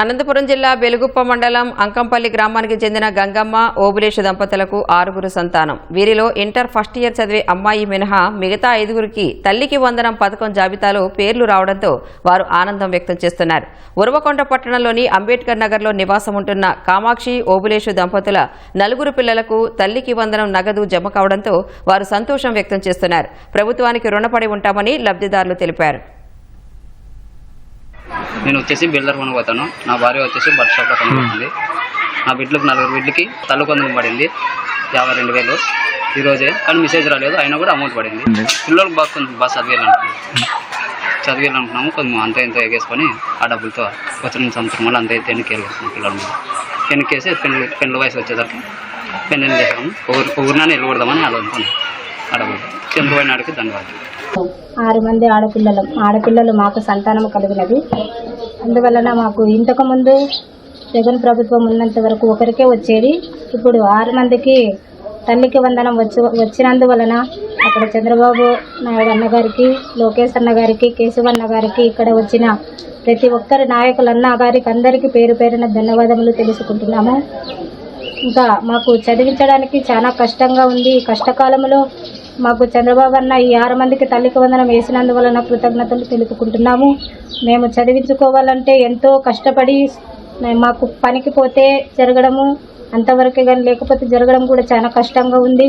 అనంతపురం జిల్లా బెలుగుప్ప మండలం అంకంపల్లి గ్రామానికి చెందిన గంగమ్మ ఓబులేషు దంపతులకు 6 సంతానం. వీరిలో ఇంటర్ ఫస్ట్ ఇయర్ చదివే అమ్మాయి మినహా మిగతా 5కి తల్లికి వందనం పథకం జాబితాలో పేర్లు రావడంతో వారు ఆనందం వ్యక్తం చేస్తున్నారు. ఉరవకొండ పట్టణంలోని అంబేద్కర్ నగర్లో నివాసం ఉంటున్న కామాక్షి ఓబులేషు దంపతుల 4 పిల్లలకు తల్లికి వందనం నగదు జమ కావడంతో వారు సంతోషం వ్యక్తం చేస్తున్నారు. ప్రభుత్వానికి రుణపడి ఉంటామని లబ్ధిదారులు తెలిపారు. నేను వచ్చేసి బిల్డర్ పని పోతాను. నా భార్య వచ్చేసి బస్ షాప్లో పనిపోతుంది. నా బిడ్డలకు 4 బిడ్డలకి తల్లి కొందరం పడింది 52,000 ఈరోజే. కానీ మెసేజ్ రాలేదు, అయినా కూడా అమౌంట్ పడింది. పిల్లలకు బాగా చదివేయాలనుకున్నాము. కొంచెం అంత ఇంత ఎగేసుకొని ఆ డబ్బులతో వచ్చిన సంవత్సరం వల్ల అంత అయితే ఎన్నికేసుకున్నాం. పిల్లల మీద ఎన్నికేసి పెళ్ళి వయసు వచ్చేసరికి పెళ్ళి చేసాము. ఊరినాన్ని వెళ్ళకూడదామని ఆలోచించాను. ఆ డబ్బులు చంద్రబాబు నాయుడుకి ధన్యవాదాలు. 6 మంది ఆడపిల్లలు మాకు సంతానం కలిగినది. అందువలన మాకు ఇంతకుముందు జగన్ ప్రభుత్వం ఉన్నంత వరకు ఒకరికే వచ్చేది. ఇప్పుడు 6 మందికి తల్లికి వందనం వచ్చినందువలన అక్కడ చంద్రబాబు నాయుడు అన్నగారికి, లోకేష్ అన్న గారికి, కేశవ్ అన్న గారికి, ఇక్కడ వచ్చిన ప్రతి ఒక్కరి నాయకులన్న గారికి అందరికీ పేరు పేరున ధన్యవాదములు తెలుసుకుంటున్నాము. ఇంకా మాకు చదివించడానికి చాలా కష్టంగా ఉంది. ఈ కష్టకాలంలో మాకు చంద్రబాబు అన్న ఈ 6 మందికి తల్లికి వందనం వేసినందువలన కృతజ్ఞతలు తెలుపుకుంటున్నాము. మేము చదివించుకోవాలంటే ఎంతో కష్టపడి మాకు పనికి పోతే జరగడము అంతవరకే, కానీ లేకపోతే జరగడం కూడా చాలా కష్టంగా ఉంది.